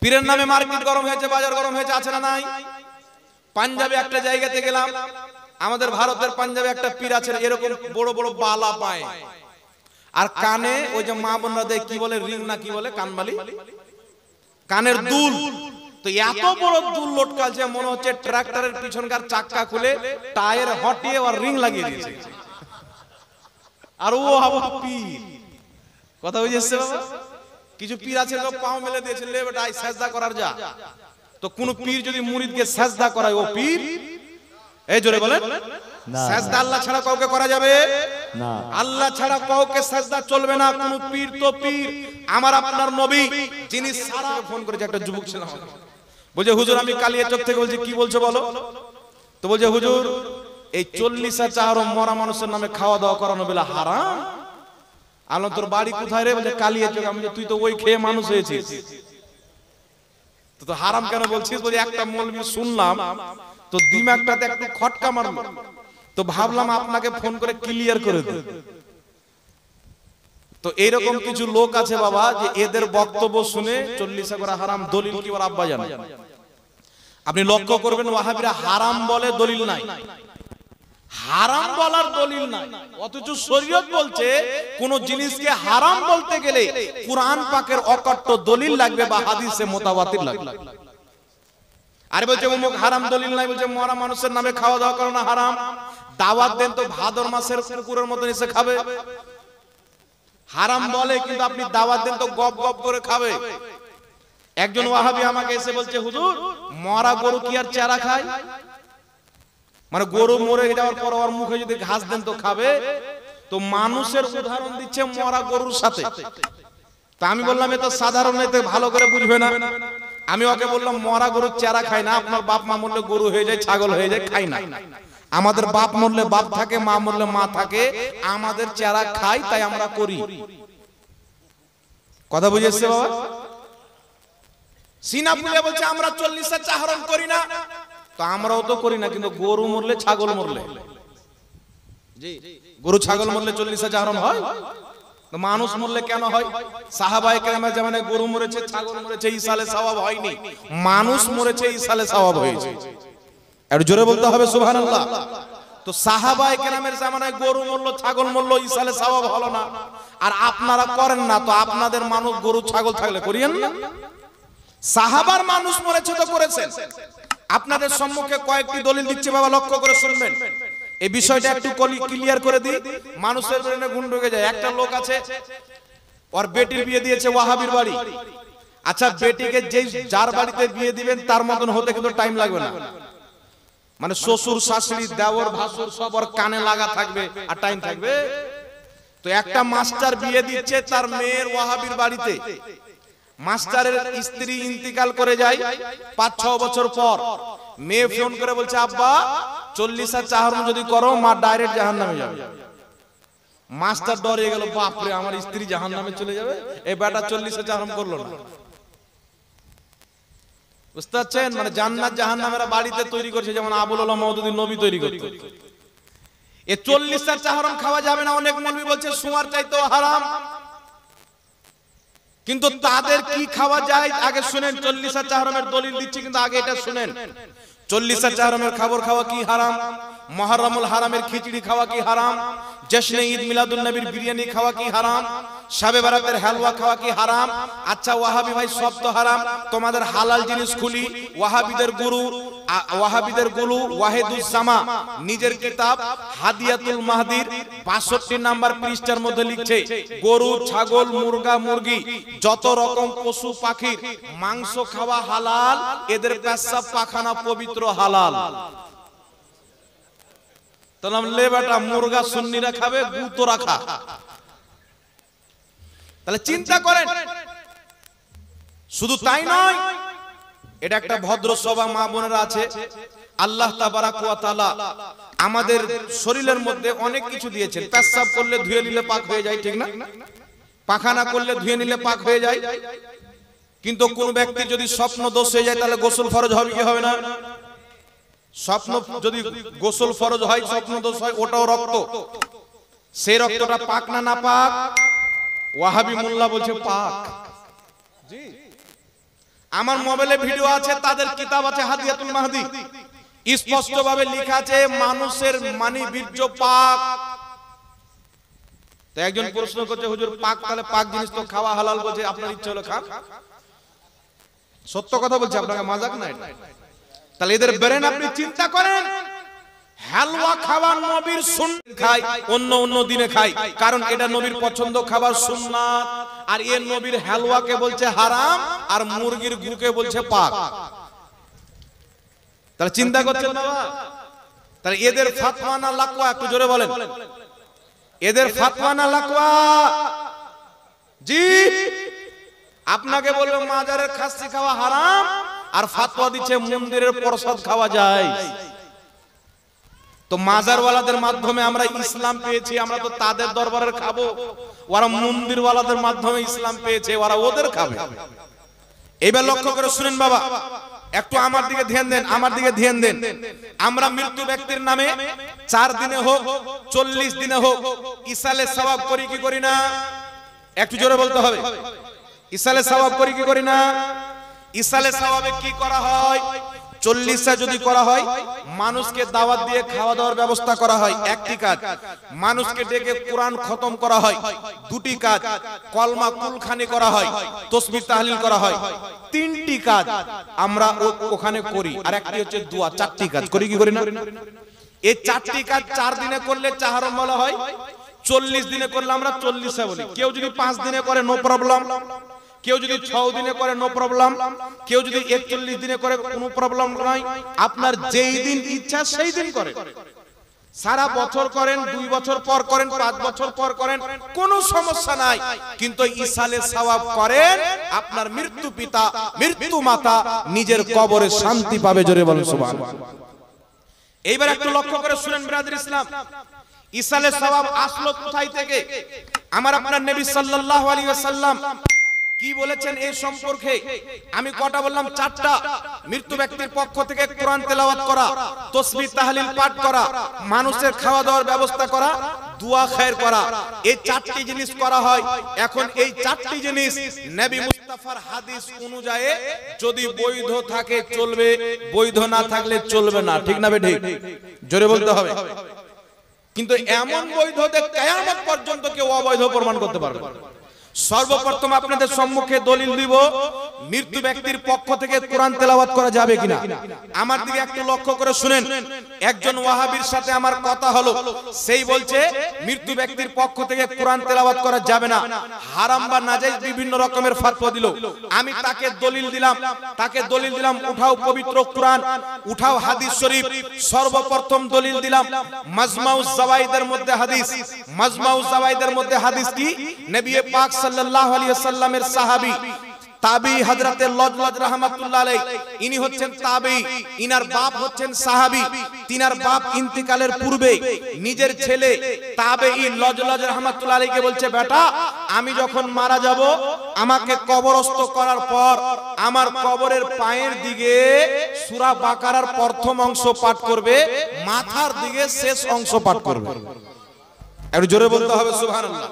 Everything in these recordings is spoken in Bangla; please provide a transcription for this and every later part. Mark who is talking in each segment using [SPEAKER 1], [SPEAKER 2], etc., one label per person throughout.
[SPEAKER 1] পীরের নামে মার্কেট গরম হয়েছে, বাজার গরম হয়েছে, আছে না নাই? পাঞ্জাবে একটা জায়গাতে গেলাম, আমাদের ভারতের পাঞ্জাবে একটা পীর আছে, এরকম বড় বড় বালা পায়, আর কানে ওই যে মা বোনরা দেয় কি বলে, রিং না কি বলে, কানবালি, কানের দুল। তো এত বড় দুল লটকালছে, মনে হচ্ছে ট্রাক্টরের পিছনকার চাক্কা খুলে টায়ার হটিয়ে আর রিং লাগিয়ে দিয়েছে। আর ও আবার পীর, কথা বুঝেছে বাবা? কিছু পীর আছে লোক পাও মেলে দিয়েছে, লে বেটা আই সেজদা করার যা। তো কোন পীর যদি মুরিদকে সেজদা করায়, ও পীর? এই জোরে বলেন না। সেজদা আল্লাহ ছাড়া কাউকে করা যাবে না, আল্লাহ ছাড়া কাউকে সেজদা চলবে না। কোন পীর তো পীর, আমার আপনার নবী, যিনি সারা ফোন করেছে একটা যুবক ছেলে, বলছে হুজুর আমি কালিয়াচক থেকে বলছি, কি বলছো বলো? তো বলছে হুজুর এই 40 চাহারো মরা মানুষের নামে খাওয়া দাওয়া করানো বেলা হারাম। আলো তোর বাড়ি কোথায় রে? বলছে কালিয়াচক। আমি তুই তো ওই খেয়ে মানুষ হয়েছিস, তো হারাম কেন বলছিস? বলছে একটা মৌলবি শুনলাম তো দিমাগটাতে একটু খটকা মারলো, তো ভাবলাম আপনাকে ফোন করে ক্লিয়ার করে দেব। তো এইরকম কিছু লোক আছে বাবা, যে এদের বক্তব্য শুনে 40 করা হারাম, দলিল কি বলে আব্বা জানে? আপনি লক্ষ্য করবেন ওয়াহাবিরা হারাম বলে, দলিল নাই, হারাম বলার দলিল নাই। অথচ শরীয়ত বলছে কোন জিনিসকে হারাম বলতে গেলে কুরআন পাকের অকট্ট দলিল লাগবে বা হাদিসে মুতাওয়াতির লাগবে। আর বলছে অমুক হারাম, দলিল নাই। বলছে মরা মানুষের নামে খাওয়া দাওয়া করানো হারাম। দাওয়াত দেন তো ভাদর মাসের কুকুরের মতো এসে খাবে, হারাম বলে, কিন্তু আপনি দাওয়াত দেন তো গপ গপ করে খাবে। একজন ওয়াহাবি আমাকে এসে বলছে হুজুর মরা গরু কি আর চারা খায়? মানে গরু মরে যাওয়ার পর ওর মুখে যদি ঘাস দেন তো খাবে। তো মানুষের উদাহরণ দিচ্ছে মরা গরুর সাথে। তা আমি বললাম এ তো সাধারণ, এতে ভালো করে বুঝবে না। আমি ওকে বললাম মরা গরুর চারা খায় না, আপনার বাপ মা মরলে গরু হয়ে যায়, ছাগল হয়ে যায়, খাই না। আমাদের বাপ মরলে বাপ থাকে, মা মরলে মা থাকে, আমাদের চারা খাই, তাই আমরা করি। কথা বুঝেছে বাবা? সিনা পুলে বলছে আমরা 40 চাহরণ করি না, তো আমরাও তো করি না, কিন্তু গরু মরলে, ছাগল মরলে, জি গরু ছাগল মরলে 40 চাহরণ হয়, তো মানুষ মরলে কেন হয়? সাহাবায়ে কেরামের জামানায় গরু মরেছে, ছাগল মরেছে, ইসালে সওয়াব হয়নি, মানুষ মরেছে, ইসালে সওয়াব হয়েছে। আর জোরে বলতে হবে সুবহানাল্লাহ। তো সাহাবায়ে কেরামের জামানায় গরু মরলো, ছাগল মরলো, ইসালে সওয়াব হলো না, আর আপনারা করেন না, তো আপনাদের মানুষ গরু ছাগল থাকলে করিয়েন না। সাহাবার মানুষ মরেছে তো করেছেন। আপনাদের সম্মুখে কয়েকটি দলিল দিচ্ছে বাবা, লক্ষ্য করে শুনবেন। এই বিষয়টা একটু ক্লিয়ার করে দিই, মানুষের ব্রেনে ঘুম ঢুকে যায়। একটা লোক আছে, ওর বেটির বিয়ে দিয়েছে ওয়াহাবির বাড়ি। আচ্ছা বেটিকে যেই যার বাড়িতে বিয়ে দিবেন তার মতন হতে কিন্তু টাইম লাগবে না, মানে শ্বশুর শাশুড়ি দেওর ভাসুর সব ওর কানে লাগা থাকবে, আর টাইম থাকবে। তো একটা মাস্টার বিয়ে দিচ্ছে তার মেয়ের ওয়াহাবির বাড়িতে। মাস্টারের স্ত্রী ইন্তিকাল করে যায় 5-6 বছর পর। মেয়ে ফোন করে বলছে আব্বা 40 চাহরম যদি করো মা ডাইরেক্ট জাহান্নামে যাবে। মাস্টার ডরে গেল, বাপরে আমার স্ত্রী জাহান্নামে চলে যাবে, এই বেটা 40 চাহরম করলো না। বুঝতে পারছেন? মানে জান্নাত জাহান্নামের বাড়িতে তৈরি করছে, যেমন আবুল আলাহ মওদুদী নবী তৈরি করত। এ 40 চাহরম খাওয়া যাবে না। অনেক মৌলবি বলছে সুয়ার চাইতেও হারাম, কিন্তু তাদের কি খাওয়া যায় আগে শুনেন। 40 চাহরমের দলিল দিচ্ছি, কিন্তু আগে এটা শুনেন। 40 চাহরমের খাবার খাওয়া কি হারাম? মুহররমুল হারামের খিচুড়ি খাওয়া কি হারাম? জশ্নে ঈদ মিলাদুন নবীর বিরিয়ানি খাওয়া কি হারাম? শাবে বারাতের হালুয়া খাওয়া কি হারাম? আচ্ছা ওয়াহাবি ভাই সব তো হারাম, তোমাদের হালাল জিনিস খুলি। ওয়াহাবিদের গুরু ওয়াহিদুস জামা নিজের কিতাব হাদিয়াতুল মাহদির 62 নাম্বার পৃষ্ঠার মধ্যে লিখছে, গরু, ছাগল, মুরগা, মুরগি, যত রকম পশু পাখির মাংস খাওয়া হালাল, এদের পেশাব পাখানা পবিত্র হালাল। তাহলে লে বেটা মুরগা সুন্নিরা খাবে, গু তো রাখা। তাহলে চিন্তা করেন। শুধু তাই নয়, এটা একটা ভদ্র সভা মা বোনেরা আছে। আল্লাহ তাবারাক ওয়া তাআলা আমাদের শরীরের মধ্যে অনেক কিছু দিয়েছেন। পেশাব করলে ধুয়ে নিলে পাক হয়ে যায়, ঠিক না? পাখানা করলে ধুয়ে নিলে পাক হয়ে যায়। কিন্তু কোন ব্যক্তি যদি স্বপ্ন দোষ হয়ে যায়, তাহলে গোসল ফরজ হবে কি হবে না? স্বপ্ন যদি গোসল ফরজ হয়, স্বপ্ন দোষ হয়, ওটাও রক্ত। সেই রক্তটা পাক না না পাক? ওয়াহাবি মোল্লা বলছে পাক। জি। আমার মোবাইলে ভিডিও আছে, তাদের কিতাব আছে হাদিয়াতুল মাহদি, স্পষ্টভাবে লেখা আছে মানুষের মানি বীর্য পাক। তো একজন প্রশ্ন করছে, হুজুর পাক, তাহলে পাক জিনিস তো খাওয়া হালাল বলছে, আপনার ইচ্ছা হলো খান। সত্য কথা বলছে, আপনাকে মাজাক না এটা। তাহলে এদের ব্রেন আপনি চিন্তা করেন, হালুয়া খাবার নবীর সুন্নাত খায়, অন্য অন্য দিনে খায়, কারণ এটা নবীর পছন্দ খাবার সুন্নাত। আর এর নবীর হালুয়াকে বলছে হারাম, আর মুরগির গুকে বলছে পাক। তাহলে চিন্তা করছেন বাবা, তাহলে এদের ফাতওয়া না লাকওয়া? একটু জোরে বলেন, এদের ফাতওয়া না লাকওয়া? জি, আপনাকে বলবে মাজারের খাসি খাওয়া হারাম, আর ফাতওয়া দিচ্ছে মন্দিরের প্রসাদ খাওয়া যায়। তো মাজারওয়ালাদের মাধ্যমে আমরা ইসলাম পেয়েছি, আমরা তো তাদের দরবারের খাবো, ওরা মন্দিরওয়ালাদের মাধ্যমে ইসলাম পেয়েছে, ওরা ওদের খাবে। এবার লক্ষ্য করে শুনেন বাবা, একটু আমার দিকে ধ্যান দেন, আমার দিকে ধ্যান দেন। আমরা মৃত্যু ব্যক্তির নামে 4 দিনে হোক 40 দিনে হোক ইসালে সওয়াব করি কি করি না? একটু জোরে বলতে হবে, ইসালে সওয়াব করি কি করি না? ইসালে সওয়াবে কি করা হয়? 40টা যদি করা হয়, মানুষকে দাওয়াত দিয়ে খাওয়া দাওয়ার ব্যবস্থা করা হয়, একটি কাজ। মানুষকে ডেকে কোরআন খতম করা হয়, দুটি কাজ। কলমা কুলখানি করা হয়, তাসবিহ তাহলিল করা হয়, 3টি কাজ আমরা ওখানে করি। আর একটি হচ্ছে দোয়া, 4টি কাজ করি কি করি না? এই 4টি কাজ 4 দিনে করলে চাহারম বলা হয়, 40 দিনে করলে আমরা 40 বলি। কেউ যদি 5 দিনে করে নো প্রবলেম, কেউ যদি 6 দিনে করে নো প্রবলেম, কেউ যদি 41 দিনে করে কোনো প্রবলেম নাই। আপনার যেই দিন ইচ্ছা সেই দিন করে, সারা বছর করেন, 2 বছর পর করেন, 5 বছর পর করেন, কোনো সমস্যা নাই। কিন্তু ইসালে সওয়াব করেন, আপনার মৃত্যু পিতা মৃত্যু মাতা নিজের কবরে শান্তি পাবে। জোরে বলুন সুবহানাল্লাহ। এইবার একটু লক্ষ্য করে শুনেন ব্রাদার ইসলাম, ইসালে সওয়াব আসলো কোথায় থেকে? আমার আপনার নবী সাল্লাল্লাহু আলাইহি ওয়াসাল্লাম কি বলেছেন এই সম্পর্কে? আমি কটা বললাম? 4টা। মৃত্যু ব্যক্তির পক্ষ থেকে কোরআন তেলাওয়াত করা, তাসবিহ তাহলিল পাঠ করা, মানুষের খাওয়া দাওয়ার ব্যবস্থা করা, দোয়া খায়ের করা। এই 4টি জিনিস করা হয়। এখন এই 4টি জিনিস নবী মুস্তাফার হাদিস অনুযায়ী যদি বৈধ থাকে চলবে, বৈধ না থাকলে চলবে না। ঠিক না বেঠিক? জোরে বলতে হবে। কিন্তু এমন বৈধ যে কিয়ামত পর্যন্ত কেউ অবৈধ প্রমাণ করতে পারবে না। সর্বপ্রথম আপনাদের সম্মুখে দলিল দিব, মৃত্যু ব্যক্তির পক্ষ থেকে কোরআন তেলাওয়াত করা যাবে কিনা। আমার দিকে একটু লক্ষ্য করে শুনেন। একজন ওয়াহাবীর সাথে আমার কথা হলো, সেই বলছে মৃত্যু ব্যক্তির পক্ষ থেকে কোরআন তেলাওয়াত করা যাবে না, হারাম বা নাজায়েজ বিভিন্ন রকমের ফতোয়া দিল। আমি তাকে দলিল দিলাম, উঠাও পবিত্র কোরআন, উঠাও হাদিস শরীফ। সর্বপ্রথম দলিল দিলাম মাজমাউজ জাওয়াইদের মধ্যে হাদিস। মাজমাউজ জাওয়াইদের মধ্যে হাদিস কি? নবী পাক সাল্লাল্লাহু আলাইহি ওয়াসাল্লামের সাহাবী তাবি হযরতে লজলজ রাহমাতুল্লাহ আলাইহি, ইনি হচ্ছেন তাবি, ইনার বাপ হচ্ছেন সাহাবী। তিনার বাপ ইন্তিকালের পূর্বে নিজের ছেলে তাবেঈ লজলজ রাহমাতুল্লাহ আলাইহিকে বলছে, বেটা আমি যখন মারা যাব, আমাকে কবরস্থ করার পর আমার কবরের পায়ের দিকে সূরা বাকারার প্রথম অংশ পাঠ করবে, মাথার দিকে শেষ অংশ পাঠ করবে। একটু জোরে বলতে হবে সুবহানাল্লাহ।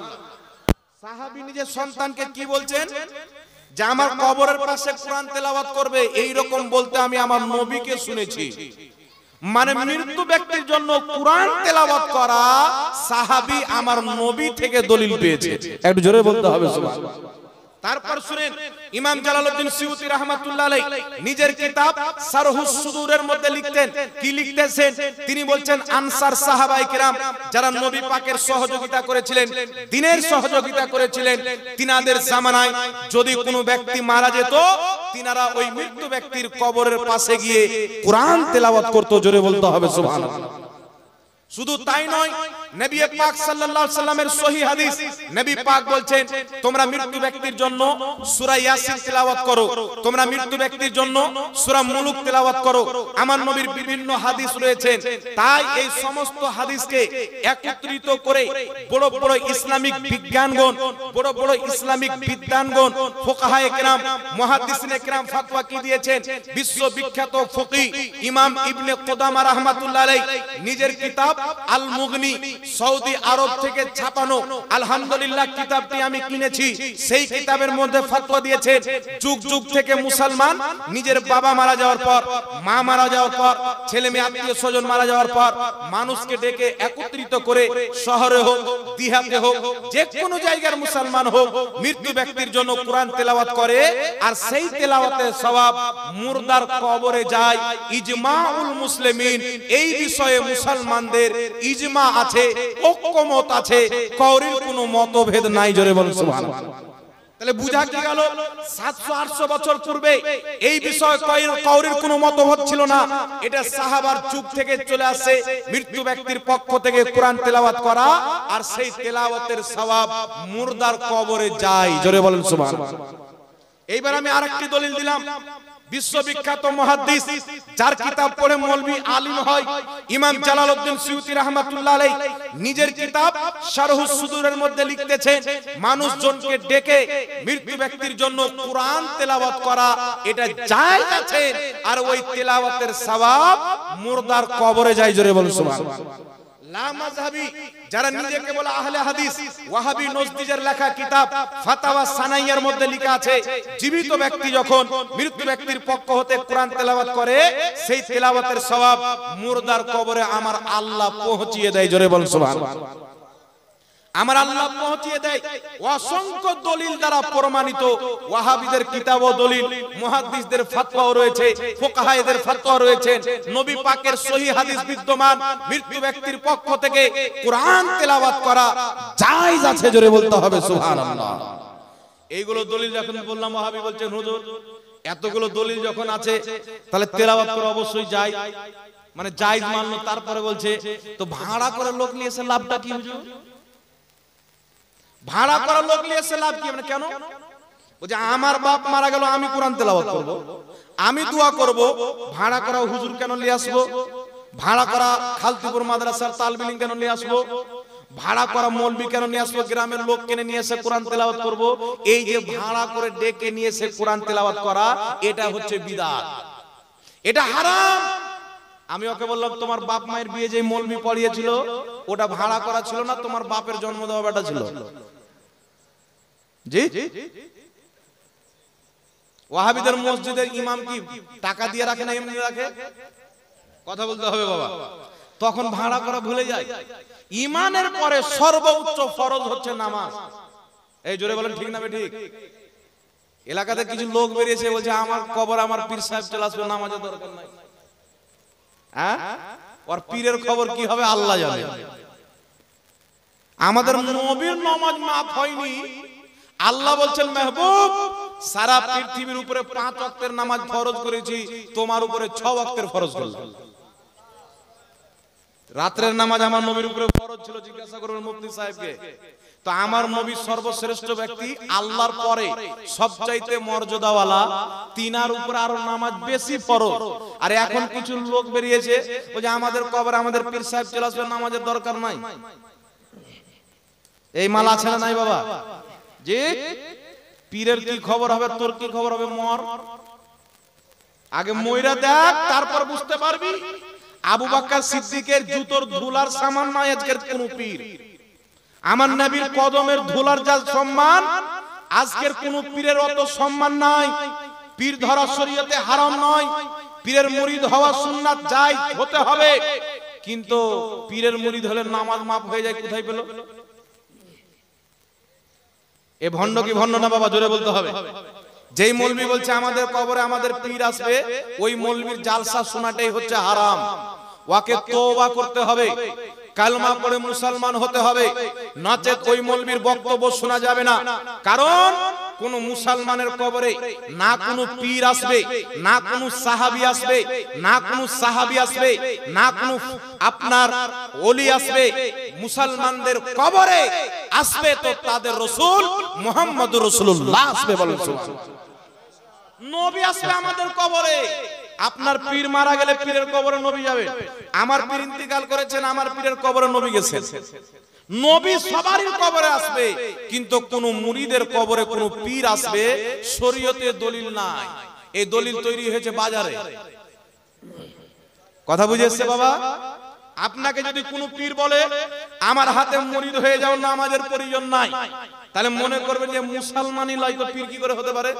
[SPEAKER 1] সাহাবী নিজের সন্তানকে কি বলছেন? যে আমার কবরের পাশে কোরআন তেলাওয়াত করবে। এই রকম বলতে আমি আমার নবীকে শুনেছি। মানে মৃত্যু ব্যক্তির জন্য কোরআন তেলাওয়াত করা সাহাবী আমার নবী থেকে দলিল পেয়েছে। একটু জোরে বলতে হবে সুবহানাল্লাহ। তারপর শুনেন, ইমাম জালালউদ্দিন সিয়ুতী রাহমাতুল্লাহ আলাইহি নিজের কিতাব শারহুস সুদুরের মধ্যে লিখতেন, কি লিখতেছেন? তিনি বলছেন আনসার সাহাবায়ে কিরাম যারা নবী পাকের সহযোগিতা করেছিলেন, দ্বীনের সহযোগিতা করেছিলেন, তিনাদের জামানায় যদি কোনো ব্যক্তি মারা যেত, তিনারা ওই মৃত্যু ব্যক্তির কবরের পাশে গিয়ে কোরআন তেলাওয়াত করত। জোরে বলতে হবে সুবহানাল্লাহ। শুধু তাই নয়, নবী পাক সাল্লাল্লাহু আলাইহি সাল্লামের সহিহ হাদিস, নবী পাক বলছেন তোমরা মৃত্যু ব্যক্তির জন্য সূরা ইয়াসিন তেলাওয়াত করো, তোমরা মৃত্যু ব্যক্তির জন্য সূরা মুলুক তেলাওয়াত করো। আমার নবীর বিভিন্ন হাদিস রয়েছে। তাই এই সমস্ত হাদিসকে একত্রিত করে বড় বড় ইসলামিক বিজ্ঞানগণ, বড় বড় ইসলামিক বিদ্বানগণ, ফুকাহায়ে কেরাম, মুহাদ্দিসিনে কেরাম ফতোয়া কি দিয়েছেন? বিশ্ববিখ্যাত ফকিহ ইমাম ইবনে কুদামা রাহমাতুল্লাহ আলাইহি নিজের কিতাব আল মুগনি সৌদি আরব থেকে ছাপানো আলহামদুলিল্লাহ কিতাবটি আমি কিনেছি। সেই কিতাবের মধ্যে ফতোয়া দিয়েছেন যুগ যুগ থেকে মুসলমান নিজের বাবা মারা যাওয়ার পর, মা মারা যাওয়ার পর, ছেলে মেয়ে আত্মীয় স্বজন মারা যাওয়ার পর মানুষকে ডেকে একত্রিত করে শহরে হোক দিহাতে হোক যে কোনো জায়গার মুসলমান হোক মৃত্যু ব্যক্তির জন্য কোরআন তেলাওয়াত করে, আর সেই তেলাওয়াতের সওয়াব মুর্দার কবরে যায়। ইজমাউল মুসলিমিন, এই বিষয়ে মুসলমানদের ইজমা আছে, ঐক্যমত আছে, কারোর কোনো মতভেদ নাই। জোরে বলুন সুবহানাল্লাহ। তাহলে বুঝা কি গেল 700-800 বছর পূর্বে এই বিষয়ে কারোর কোনো মতভেদ ছিল না। এটা সাহাবার যুগ থেকে চলে আসে, মৃত্যু ব্যক্তির পক্ষ থেকে কোরআন তেলাওয়াত করা, আর সেই তেলাওয়াতের সওয়াব মুর্দার কবরে যায়। জোরে বলেন সুবহানাল্লাহ। এইবার আমি আরেকটি দলিল দিলাম। বিশ্ববিখ্যাত মুহাদ্দিস যার কিতাব পড়ে মৌলভী আলিম হয়, ইমাম জালালউদ্দিন সুয়ুতী রাহমাতুল্লাহ আলাইহি নিজের কিতাব শারহুস সুদুরের মধ্যে লিখতেছেন মানুষজনকে ডেকে মৃত্যু ব্যক্তির জন্য কোরআন তেলাওয়াত করা এটা জায়েজ আছে, আর ওই তেলাওয়াতের সওয়াব মুর্দার কবরে যায়। জোরে বলুন সুবহানাল্লাহ। লা মাযহাবি যারা নিজেকে বলে আহলে হাদিস, ওয়াহাবি নজদিজের লেখা কিতাব ফাতাওয়া সানাইয়ার মধ্যে লেখা আছে জীবিত ব্যক্তি যখন মৃত্যু ব্যক্তির পক্ষ হতে কোরআন তেলাওয়াত করে সেই তেলাওয়াতের সওয়াব মুর্দার কবরে আমার আল্লাহ পৌঁছিয়ে দেয়। জোরে বলুন সুবহানাল্লাহ। আমার আল্লাহ পৌঁছিয়ে দেয়। অসংখ্য দলিল দ্বারা প্রমাণিত, ওয়াহাবিদের কিতাব ও দলিল, মুহাদ্দিসদের ফতোয়া রয়েছে, ফুকাহাদের ফতোয়া রয়েছে, নবী পাকের সহিহ হাদিস বিদ্যমান, মৃত্যু ব্যক্তির পক্ষ থেকে কোরআন তেলাওয়াত করা জায়েজ আছে। জোরে বলতে হবে সুবহানাল্লাহ। এইগুলো দলিল যখন বললাম, ওয়াহাবি বলছেন হুজুর এতগুলো দলিল যখন আছে তাহলে তেলাওয়াত করা অবশ্যই যায়, মানে জায়েজ মানলো। তারপরে বলছে তো ভাড়া করে লোক নিয়ে এসে লাভটা কি হুজুর? ভাড়া করা লোক নিয়ে এসে লাভ কি? মানে কেন? বলছে আমার বাপ মারা গেল, আমি কোরআন তেলাওয়াত করব, আমি দোয়া করব, ভাড়া করা হুজুর কেন নিয়ে আসবো? ভাড়া করা খালতিপুর মাদ্রাসার তালবিলিং কেন নিয়ে আসবো? ভাড়া করা মৌলবি কেন নিয়ে আসবো? গ্রামের লোক কেন নিয়ে এসে কোরআন তেলাওয়াত করব? এই যে ভাড়া করে ডেকে নিয়ে এসে কোরআন তেলাওয়াত করা, এটা হচ্ছে বিদআত, এটা হারাম। আমি ওকে বললাম তোমার বাপ মায়ের বিয়ে যে মৌলবি পড়িয়েছিল ওটা ভাড়া করা ছিল না, তোমার বাপের জন্ম দেওয়া বেটা ছিল। জি, ওয়াহাবিদের মসজিদের ইমাম কি টাকা দিয়ে রাখে না এমনি রাখে? কথা বলতে হবে বাবা। তখন ভাড়া করা ভুলে যায়। ঈমানের পরে সর্বোচ্চ ফরজ হচ্ছে নামাজ। এই জোরে বলেন ঠিক না ঠিক? এলাকাতে কিছু লোক বেরিয়েছে বলছে আমার কবর আমার পীর সাহেব চলে আসবে, নামাজের দরকার নাই। হ্যাঁ, ওর পীরের খবর কি হবে আল্লাহ জানে। আমাদের নবীর নামাজ মাফ হয়নি, আল্লাহ বলছেন মেহবুব সারা পৃথিবীর উপরে 5 ওয়াক্তের নামাজ ফরজ করেছি, তোমার উপরে 6 ওয়াক্তের ফরজ করলাম। রাতের নামাজ আমার নবীর উপরে ফরজ ছিল, জিজ্ঞাসা করবেন মুফতি সাহেবকে। তো আমার নবী সর্বশ্রেষ্ঠ ব্যক্তি, আল্লাহর পরে সবচাইতে মর্যাদাওয়ালা, তিনার উপর আরো নামাজ বেশি ফরজ। আর এখন কিছু লোক বেরিয়েছে ওই যে আমাদের কবর আমাদের পীর সাহেব চলে আসবে, নামাজের দরকার নাই। এই মাল আছে না নাই বাবা? যে পীরের কি খবর হবে, তোর কি খবর হবে? মর আগে মইরা দেখ, তারপর বুঝতে পারবি। আবু বকর সিদ্দিকের জুতোর ধুলার সামান নয় আজকের কোন পীর। আমার নবীর কদমের ধুলার যা সম্মান, আজকের কোন পীরের অত সম্মান নাই। পীর ধরা শরীয়তে হারাম নয়, পীরের মুরিদ হওয়া সুন্নাত জায়েজ হতে হবে, কিন্তু পীরের মুরিদ হলে নামাজ মাফ হয়ে যায়। কোথায় পেল? এ ভণ্ড কি ভণ্ড না বাবা? জোরে বলতে হবে। যেই মৌলবি বলছে আমাদের কবরে আমাদের পীর আসবে, ওই মৌলবির জালসা শোনাটাই হচ্ছে হারাম। ওয়াকে তওবা করতে হবে, কালমা পড়ে মুসলমান হতে হবে, নচেত ওই মৌলবির বক্তব্য শোনা যাবে না। কারণ কোন মুসলমানের কবরে না কোন পীর আসবে, না কোন সাহাবী আসবে, না কোন সাহাবী আসবে, না কোন আপনার ওলি আসবে। মুসলমানদের কবরে আসবে তো তাদের রাসূল মুহাম্মদুর রাসূলুল্লাহ আসবে। বলেন সুবহানাল্লাহ। নবী আসবে আমাদের কবরে। আপনার পীর মারা গেলে পীরের কবরে নবী যাবে। আমার পীর ইন্তিকাল করেছেন, আমার পীরের কবরে নবী গেছেন। নবী সবারই কবরে আসবে, কিন্তু কোন মুরিদের কবরে কোন পীর আসবে শরীয়তে দলিল নাই। এই দলিল তৈরি হয়েছে বাজারে। কথা বুঝে এসছে বাবা? আপনাকে যদি কোনো পীর বলে আমার হাতে মুরিদ হয়ে যাও, নামাজের প্রয়োজন নাই, তাহলে মনে করবেন যে মুসলমানই লয়, তো পীর কি করে হতে পারে?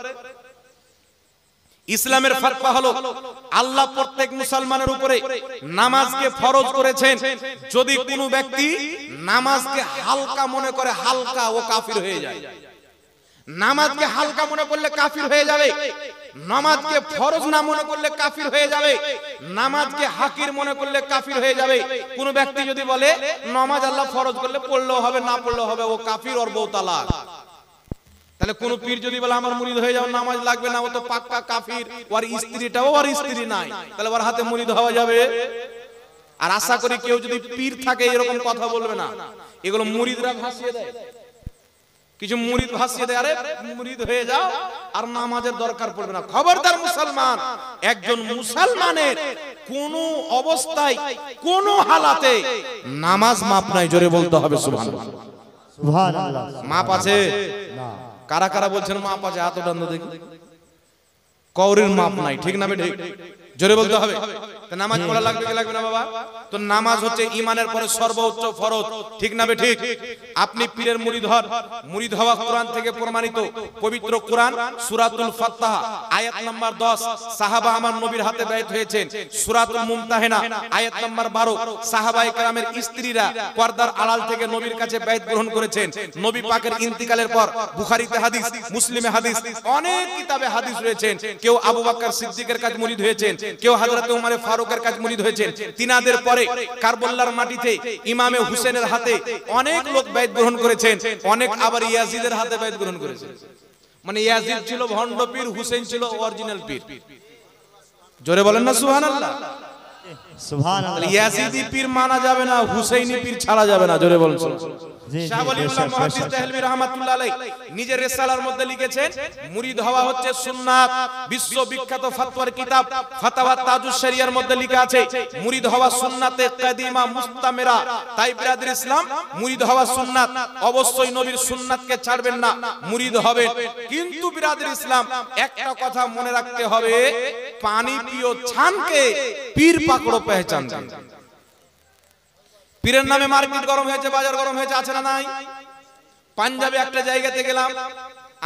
[SPEAKER 1] ইসলামের ফতোয়া হলো আল্লাহ প্রত্যেক মুসলমানের উপরে নামাজকে ফরজ করেছেন। যদি কোনো ব্যক্তি নামাজকে হালকা মনে করে, হালকা, ও কাফির হয়ে যায়। নামাজকে হালকা মনে করলে কাফির হয়ে যাবে, নামাজকে ফরজ না মনে করলে কাফির হয়ে যাবে, নামাজকে হাকির মনে করলে কাফির হয়ে যাবে। কোন ব্যক্তি যদি বলে নামাজ আল্লাহ ফরজ করলে পড়লেও হবে, না পড়লেও হবে, ও কাফির ওর বউ তালাক। তাহলে কোন পীর যদি বলে আমার মুরিদ হয়ে যাও, নামাজ লাগবে না, ও তো পাক্কা কাফির। ওর স্ত্রীটাও ওর স্ত্রী নাই, তাহলে ওর হাতে মুরিদ হওয়া যাবে? আর আশা করি কেউ যদি পীর থাকে এরকম কথা বলবে না। এগুলো মুরিদরা ভাসিয়ে দেয়, কিছু মুরিদ ভাসিয়ে দেয়, আরে মুরিদ হয়ে যাও আর নামাজের দরকার পড়বে না। খবরদার মুসলমান, একজন মুসলমানের কোন অবস্থায় কোন হালাতে নামাজ মাপ নাই। জোরে বলতে হবে সুবহানাল্লাহ।
[SPEAKER 2] সুবহানাল্লাহ।
[SPEAKER 1] মাপ আছে?
[SPEAKER 2] না।
[SPEAKER 1] কারা কারা বলছেন মাপ আছে? হাত ওঠান তো দেখি। কওরির মাপ নাই, ঠিক না বেঠিক? জোরে বলতে হবে। তো নামাজ পড়া লাগবে কি লাগবে না বাবা? তো নামাজ হচ্ছে ঈমানের পরে সর্বোচ্চ ফরজ, ঠিক না বেঠিক? আপনি পীরের মুরিদ হন, মুরিদ হওয়া কোরআন থেকে প্রমাণিত। পবিত্র কোরআন সূরাতুল ফাতহা আয়াত নাম্বার 10 সাহাবা আমার নবীর হাতে বাইত হয়েছেন। সূরাতুল মুমতাহিনা আয়াত নাম্বার 12 সাহাবায়ে কেরামের স্ত্রীরা পর্দার আড়াল থেকে নবীর কাছে বাইত গ্রহণ করেছেন। নবী পাকের ইন্তিকালের পর বুখারীতে হাদিস, মুসলিমে হাদিস, অনেক কিতাবে হাদিস রয়েছেন। কেউ আবু বকর সিদ্দিকের কাছে মুরিদ হয়েছেন, কেউ হযরত ওমর ফারুকের কাছে মুরিদ হয়েছেন। তিনাদের পরে কারবালার মাটিতে ইমামে হুসেনের হাতে অনেক লোক বাইত গ্রহণ করেছেন, অনেক আবার ইয়াজিদের হাতে বাইত গ্রহণ করেছেন। মানে ইয়াজিদ ছিল ভণ্ড পীর, হুসেন ছিল অরিজিনাল পীর। জোরে বলেন না সুবহানাল্লাহ।
[SPEAKER 2] সুবহানাল্লাহ।
[SPEAKER 1] ইয়াজিদি পীর মানা যাবে না, হুসাইনি পীর ছাড়া যাবে না। জোরে বলেন সুবহানাল্লাহ। শাহ ওয়ালিউল্লাহ মুহাদ্দিস তাহলিবি রাহমাতুল্লাহ আলাইহি নিজের রিসালার মধ্যে লিখেছেন মুরিদ হওয়া হচ্ছে সুন্নাত। বিশ্ববিখ্যাত ফতোয়ার কিতাব ফাতাওয়া তাজুশ শরিয়ার মধ্যে লেখা আছে মুরিদ হওয়া সুন্নাতে কাদিমা মুস্তামিরা। তাই বিরাদর ইসলাম, মুরিদ হওয়া সুন্নাত, অবশ্যই নবীর সুন্নাতকে ছাড়বেন না, মুরিদ হবেন। কিন্তু বিরাদর ইসলাম একটা কথা মনে রাখতে হবে, পানি পিও ছানকে পীর পাকড়ো পেহচান। পীরের নামে মার্কেট গরম হয়েছে, বাজার গরম হয়েছে, আছে না নাই? পাঞ্জাবে একটা জায়গাতে গেলাম,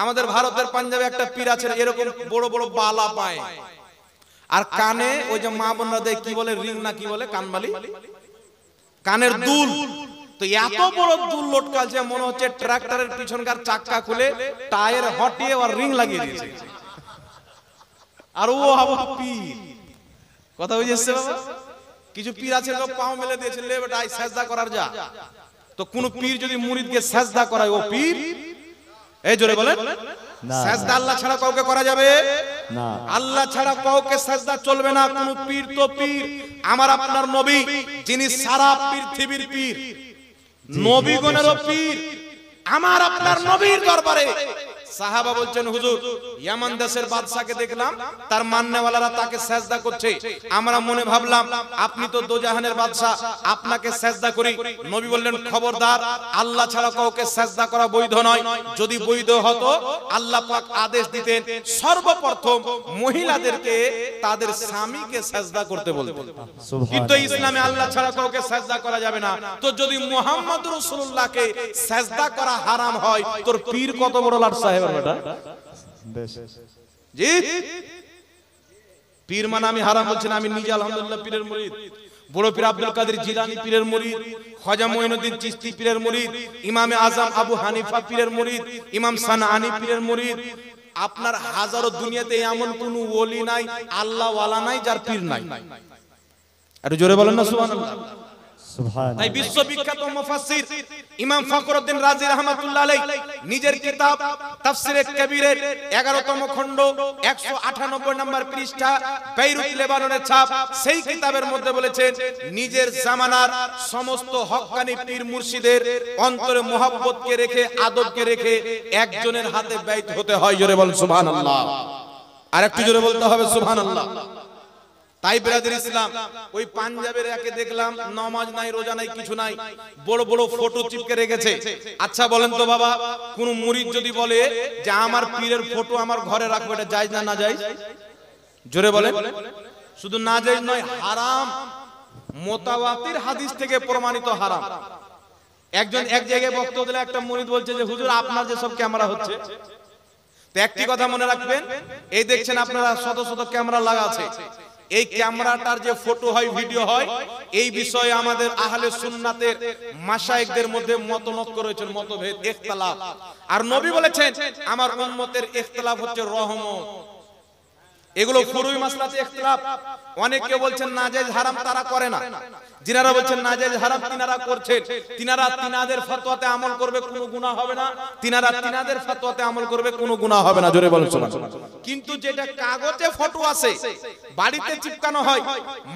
[SPEAKER 1] আমাদের ভারতের পাঞ্জাবে একটা পীর আছে, এরকম বড় বড় বালা পায়, আর কানে ওই যে মা বোনরা দেয় কি বলে, রিং না কি বলে, কানবালি, কানের দুল। তো এত বড় দুল লটকালছে, মনে হচ্ছে ট্রাক্টরের পিছনকার চাক্কা খুলে টায়ার হটিয়ে আর রিং লাগিয়ে দিয়েছে। আর ও আবার পীর, কথা বুঝেছে বাবা? কিছু পীর আছে পাও মেলে দিয়েছে, লে বেটা আই সাজদা করার যা। তো কোন পীর যদি মুরিদকে সাজদা করায়, ও পীর? এই জোরে বলেন না। সাজদা আল্লাহ ছাড়া কাউকে করা যাবে না, আল্লাহ ছাড়া কাউকে সাজদা চলবে না। কোন পীর তো পীর। আমার আপনার নবী, যিনি সারা পৃথিবীর পীর, নবীগণেরও পীর, আমার আপনার নবীর দরবারে সাহাবা বলছেন হুজুর ইয়ামান দেশের বাদশাকে দেখলাম, তার মান্যওয়ালারা তাকে সেজদা করছে। আমরা মনে ভাবলাম আপনি তো দোজাহানের বাদশা, আপনাকে সেজদা করি। নবী বললেন খবরদার, আল্লাহ ছাড়া কাউকে সেজদা করা বৈধ নয়। যদি বৈধ হতো আল্লাহ পাক আদেশ দিতেন সর্বপ্রথম মহিলাদেরকে তাদের স্বামীকে সেজদা করতে বলতেন। কিন্তু ইসলামে আল্লাহ ছাড়া কাউকে সেজদা করা যাবে না। তো যদি মুহাম্মদ রাসূলুল্লাহকে সেজদা করা হারাম হয়, তোর পীর কত বড় লাট সাহেব বেটা? জি, পীর মানে আমি হারাম বলছি না, আমি নিজে আলহামদুলিল্লাহ পীরের মুরিদ। বড় পীর আব্দুল কাদের জিলানী পীরের মুরিদ, খাজা মুঈনুদ্দিন চিশতি পীরের মুরিদ, ইমামে আজম আবু হানিফা পীরের মুরিদ, ইমাম সানাআনী পীরের মুরিদ। আপনার হাজারো দুনিয়াতে এমন কোন ওলি নাই, আল্লাহ ওয়ালা নাই যার পীর নাই। একটু জোরে বলেন না সুবহানাল্লাহ। তাই বিশ্ববিখ্যাত মুফাসসির ইমাম ফখরুদ্দিন রাজি রাহমাতুল্লাহ আলাইহি নিজের কিতাব তাফসিরে কবিরের 11তম খণ্ড 198 নম্বর পৃষ্ঠা, বেইরুত লেবাননের ছাপ, সেই কিতাবের মধ্যে বলেছেন নিজের জামানার সমস্ত হক্কানি পীর মুর্শিদের অন্তরে মুহাব্বতকে রেখে, আদবকে রেখে একজনের হাতে বাইত হতে হয়। জোরে বলেন সুবহানাল্লাহ। আর একটু জোরে বলতে হবে সুবহানাল্লাহ। তাই ব্রাদার ইসলাম, ওই পাঞ্জাবের একে দেখলাম নামাজ নাই, রোজা নাই, কিছু নাই, বড় বড় ফটো চিপকে রেখেছে। আচ্ছা বলেন তো বাবা, কোন মুরিদ যদি বলে যে আমার পীরের ফটো আমার ঘরে রাখবো, এটা জায়েজ না না জায়েজ? জোরে বলেন। শুধু না জায়েজ নয়, হারাম। মুতাওয়াতির হাদিস থেকে প্রমাণিত হারাম। একজন এক জায়গায় বক্তব্য দিলে একটা মুরিদ বলছে যে হুজুর আপনার যে সব ক্যামেরা হচ্ছে, তো একটি কথা মনে রাখবেন, এই দেখছেন আপনারা শত শত ক্যামেরা লাগা আছে, এই ক্যামেরাটার যে ফটো হয় ভিডিও হয় এই বিষয়ে আমাদের আহলে সুন্নাতের মাশায়েখদের মধ্যে মতনৈক্য রয়েছে, মতভেদ, ইখতিলাফ। আর নবী বলেছেন আমার উম্মতের ইখতিলাফ হচ্ছে রহমত। এগুলো ফুরুই মাসলাতে ইখতিলাফ। অনেকে বলছেন নাজায়েজ হারাম, তারা করে না। যিনারা বলছেন নাজায়েজ হারাম তিনারা করছেন, তিনারা তিনাদের ফতোয়াতে আমল করবে, কোনো গুনাহ হবে না। তিনারা তিনাদের ফতোয়াতে আমল করবে, কোনো গুনাহ হবে না। জোরে বলুন সুবহানাল্লাহ। কিন্তু যেটা কাগজে ফটো আছে, বাড়িতে চিপকানো হয়,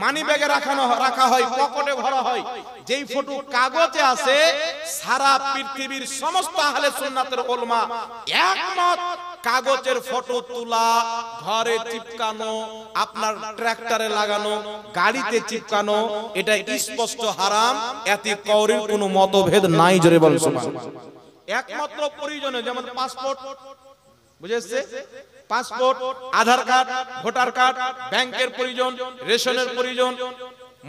[SPEAKER 1] মানি ব্যাগে রাখা হয়, পকেটে ভরা হয়, যেই ফটো কাগজে আছে, সারা পৃথিবীর সমস্ত আহলে সুন্নাতের উলামা একমত, কাগজের ফটো তোলা, ঘরে চিপকানো, আপনার ট্রাক্টরে লাগানো, গাড়িতে চিপকানো, এটা স্পষ্ট হারাম। এতে কাউরির কোনো মতভেদ নাই। জোরে বলুন সুবহানাল্লাহ। একমাত্র প্রয়োজনে, যেমন পাসপোর্ট, বুঝেছে, পাসপোর্ট, আধার কার্ড, ভোটার কার্ড, ব্যাংকের প্রয়োজন, রেশনের প্রয়োজন,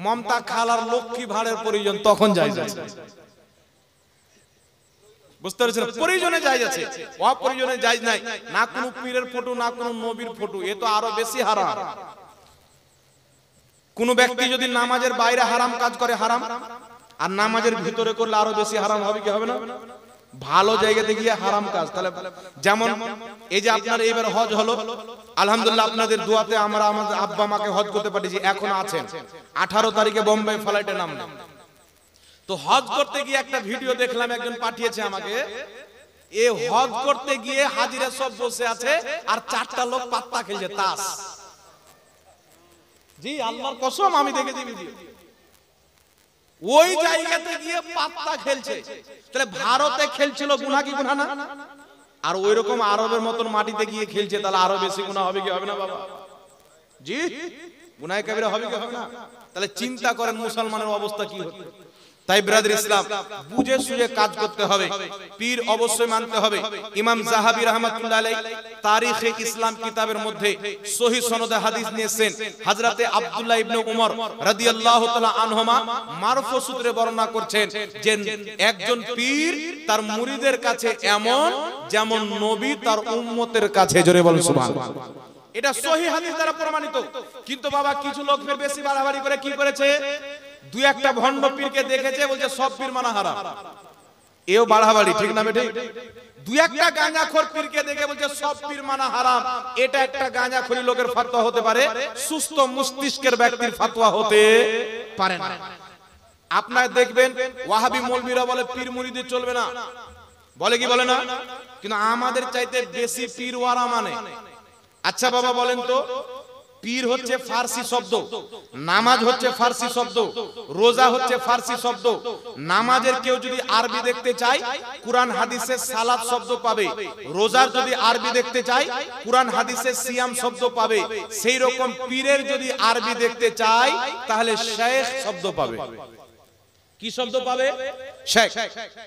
[SPEAKER 1] মমতা খালার লক্ষ্মী ভাড়ের প্রয়োজন, তখন জায়েজ আছে। বুঝতে পেরেছেন? প্রয়োজনে জায়েজ আছে, অপ্রয়োজনে জায়েজ নাই। না কোনো পীরের ফটো, না কোনো নবীর ফটো, এ তো আরো বেশি হারাম। কোন ব্যক্তি যদি নামাজের বাইরে হারাম কাজ করে হারাম, আর নামাজের ভিতরে করলে আরো বেশি হারাম হবে কি হবে না? ভালো জায়গাতে গিয়ে হারাম কাজ। তাহলে যেমন এই যে আপনার এইবার হজ হলো, আলহামদুলিল্লাহ আপনাদের দোয়াতে আমরা আমাদের আব্বা মাকে হজ করতে পাঠিয়েছি, এখন আছেন। 18 তারিখে বোম্বে ফ্লাইটে নামলেন। তো হজ করতে গিয়ে একটা ভিডিও দেখলাম, একজন পাঠিয়েছে আমাকে। এই হজ করতে গিয়ে হাজিরা সব বসে আছে, আর 4টা লোক পাত্তা খেলছে, তাস। জি আল্লাহর কসম, আমি দেখেছি ভিডিও। ওই জায়গাতে গিয়ে পাত্তা খেলছে। তাহলে ভারতে খেলছিল, গুনাহ কি গুনাহ না? আর ওই রকম আরবের মতন মাটিতে গিয়ে খেলছে, তাহলে আরো বেশি গুনাহ হবে কি হবে না বাবা? জি, গুনাহ কবিরা হবে কি হবে না? তাহলে চিন্তা করেন মুসলমানের অবস্থা কি হতো। তাই ব্রাদার ইসলাম, বুঝে সুঝে কাজ করতে হবে, পীর অবশ্যই মানতে হবে। ইমাম যাহাবী রাহমাতুল্লাহ আলাইহি তারিখে ইসলাম কিতাবের মধ্যে সহিহ সনদে হাদিস নিয়েছেন। হযরতে আব্দুল্লাহ ইবনে উমর রাদিয়াল্লাহু তাআলা আনহুমা মারফু সূত্রে বর্ণনা করছেন যে একজন পীর তার মুরিদের কাছে এমন যেমন নবী তার উম্মতের কাছে। জোরে বলুন সুবহানাল্লাহ। এটা সহিহ হাদিস দ্বারা প্রমাণিত। কিন্তু বাবা কিছু লোক ফের বেশি বাড়াবাড়ি করে কি করেছে, দুই একটা ভণ্ড পীরকে দেখেছে, বলছে সব পীর মানা হারাম। এও বাড়াবাড়ি, ঠিক না বেঠিক? দুই একটা গাঁজাখোর পীরকে দেখে বলছে সব পীর মানা হারাম। এটা একটা গাঁজাখোরি লোকের ফতোয়া হতে পারে, সুস্থ মস্তিষ্কের ব্যক্তির ফতোয়া হতে পারে না। আপনারা দেখবেন ওয়াহাবি মৌলবীরা বলে পীর মুরিদি চলবে না, বলে কি বলে না? কিন্তু আমাদের চাইতে বেশি পীরওয়ারা মানে। আচ্ছা বাবা বলেন তো, পীর হচ্ছে ফার্সি শব্দ, নামাজ হচ্ছে ফার্সি শব্দ, রোজা হচ্ছে ফার্সি শব্দ। নামাজের কেউ যদি আরবি দেখতে চায়, কুরআন হাদিসে সালাত শব্দ পাবে। রোজার যদি আরবি দেখতে চায়, কুরআন হাদিসে সিয়াম শব্দ পাবে। সেই রকম পীরের যদি আরবি দেখতে চায়, তাহলে শেখ শব্দ পাবে। কি শব্দ পাবে? শেখ।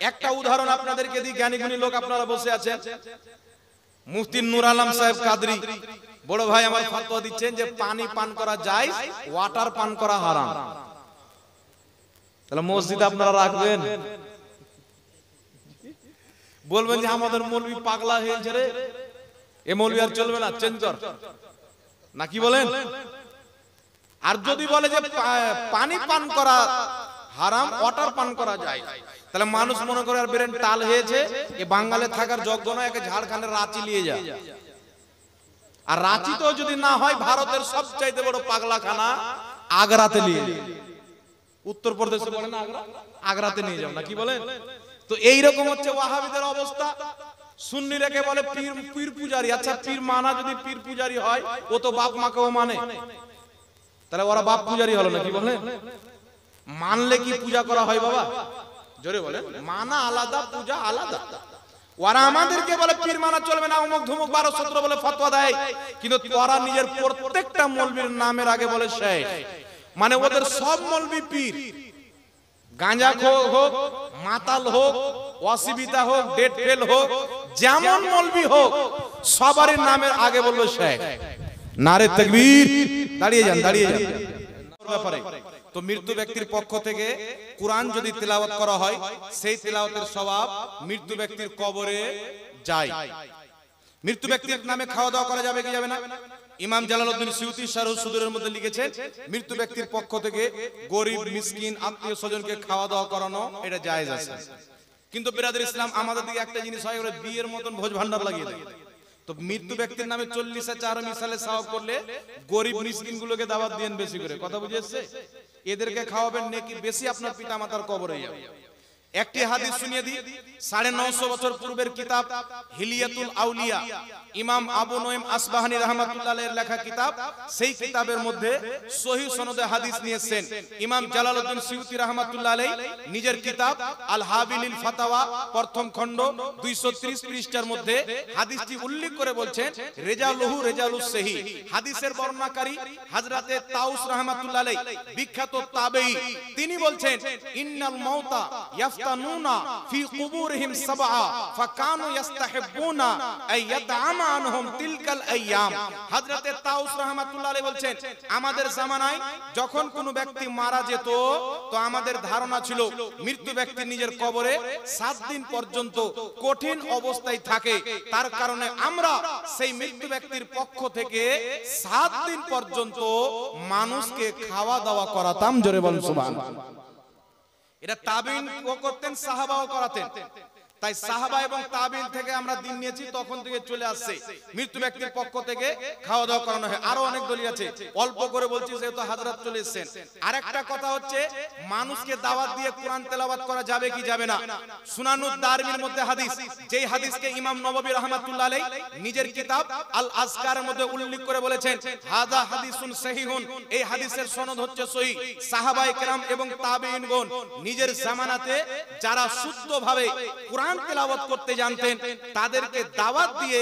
[SPEAKER 1] একটা উদাহরণ আপনাদেরকে দিই, জ্ঞানী গুণী লোক আপনারা বসে আছেন। মুফতি নূর আলম সাহেব কাদরি বড় ভাই আমার ফতোয়া দিচ্ছেন যে পানি পান করা জায়েজ, ওয়াটার পান করা হারাম। তাহলে মসজিদে আপনারা রাখবেন, বলবেন যে আমাদের মৌলবি পাগলা হয়েছে রে, এ মৌলবি আর চলবে না, চেঞ্জ কর, নাকি বলেন? আর যদি বলে যে পানি পান করা হারাম, ওয়াটার পান করা যায়, তাহলে মানুষ মনে করে আর ব্রেন টাল হয়েছে, এ বাঙালি থাকার যোগ্য নয়, একে ঝাড়খণ্ডের রাঁচি নিয়ে যায়। আর রাঁচিতেও যদি না হয়, ভারতের সবচাইতে বড় পাগলাখানা আগ্রাতে নিয়ে যাও। উত্তরপ্রদেশে বলেন আগ্রা, আগ্রাতে নিয়ে যাও, নাকি বলেন? তো এইরকম হচ্ছে ওয়াহাবিদের অবস্থা। সুন্নিরাকে বলে পীর, পীর পূজারি। আচ্ছা পীর মানা যদি পীর পূজারি হয়, ও তো বাপ মাকেও মানে, তাহলে ওরা বাপ পূজারি হলো, নাকি বলেন? মানলে কি পূজা করা হয় বাবা? জোরে বলেন। মানা আলাদা, পূজা আলাদা। ওরা আমাদেরকে বলে পীর মানা চলবে না, অমুক ধুমুক 12-17 বলে ফতোয়া দেয়, কিন্তু ওরা নিজের প্রত্যেকটা মৌলবীর নামের আগে বলে শেখ। মানে ওদের সব মৌলবী পীর। গাঁজাখোর হোক, মাতাল হোক, অসিবিতা হোক, ডেট ফেল হোক, যেমন মৌলবী হোক, সবারই নামের আগে বলবে শেখ। নারে তাকবীর। দাঁড়িয়ে যান, দাঁড়িয়ে যান। ব্যাপারে তো মৃত্যু ব্যক্তির পক্ষ থেকে কুরআন যদি তিলাওয়াত করা হয় সেই তিলাওয়াতের সওয়াব মৃত্যু ব্যক্তির কবরে যায়। মৃত্যু ব্যক্তির নামে খাওয়া দাওয়া করা যাবে কি যাবে না? ইমাম জালালউদ্দিন সিউতি শারহুস সুদুরের মধ্যে লিখেছেন মৃত্যু ব্যক্তির পক্ষ থেকে গরীব মিসকিন আত্মীয় স্বজনকে খাওয়া দাওয়া করানো এটা জায়েজ আছে। কিন্তু বিরাদর ইসলাম আমাদের দিকে একটা জিনিস হয়, ওরা বিয়ের মতন ভোজ ভান্ডার লাগিয়ে দেয়। তো মৃত্যু ব্যক্তির নামে 40 চার মিসালে সওয়াব করলে গরীব মিসকিন গুলোকে দাওয়াত দেন বেশি করে, কথা বুঝেছে? এদেরকে খাওয়াবেন নেকি বেশি, আপনার পিতা মাতার কবরে যাবে। একটি হাদিস শুনিয়ে দিই, 950 বছর পূর্বের কিতাব হিলিয়াতুল আউলিয়া, ইমাম আবু নঈম আসবাহানী রাহমাতুল্লাহ আলাইহির লেখা কিতাব। সেই কিতাবের মধ্যে সহিহ সনদে হাদিস নিয়েছেন ইমাম জালালউদ্দিন সিউতি রাহমাতুল্লাহ আলাইহি নিজের কিতাব আল হাবিলিল ফাতাওয়া প্রথম খণ্ড 230 পৃষ্ঠার মধ্যে হাদিসটি উল্লেখ করে বলছেন রেজালুহু রেজালুস সহিহ। হাদিসের বর্ণনাকারী হযরতে তাউস রাহমাতুল্লাহ আলাইহি বিখ্যাত তাবেঈ, তিনি বলছেন ইন্নাল মাউতা ইয়াফতানুনা ফি কুবুরিহিম সাবআ ফাকানু ইস্তাহিবুনা আই ইয়াতআমা আনহুম তিলকাল আইয়াম। হযরতে তাউস রাহমাতুল্লাহ আলাইহি বলছেন আমাদের জামানায় যখন কোনো ব্যক্তি মারা যেত তো আমাদের ধারণা ছিল মৃত্যু ব্যক্তি নিজের কবরে 7 দিন পর্যন্ত কঠিন অবস্থায় থাকে, তার কারণে আমরা সেই মৃত্যু ব্যক্তির পক্ষ থেকে 7 দিন পর্যন্ত মানুষকে খাওয়া দাওয়া করাতাম। জোরে বলুন সুবহানাল্লাহ। এটা তাবিঈন করতেন, সাহাবাও করাতেন। তাই সাহাবা এবং তাবিঈন থেকে আমরা দিন নিয়েছি, তখন থেকে চলে আসছে মৃত্যু ব্যক্তির পক্ষ থেকে খাওয়া দাওয়া করানো হয়। আরো অনেক দলিল আছে, অল্প করে বলছি যেহেতু হযরত চলে এসেছেন। আরেকটা কথা হচ্ছে মানুষকে দাওয়াত দিয়ে কোরআন তেলাওয়াত করা যাবে কি যাবে না? সুনানুদ দারমির মধ্যে হাদিস, যেই হাদিসকে ইমাম নববী রাহমাতুল্লাহ আলাইহি নিজের কিতাব আল আজকারের মধ্যে উল্লেখ করে বলেছেন হাযা হাদিসুন সহিহুন, এই হাদিসের সনদ হচ্ছে সহিহ। সাহাবায়ে কেরাম এবং তাবিঈনগণ নিজের জামানাতে যারা শুদ্ধভাবে কোরআন তেলাওয়াত করতে জানতেন তাদেরকে দাওয়াত দিয়ে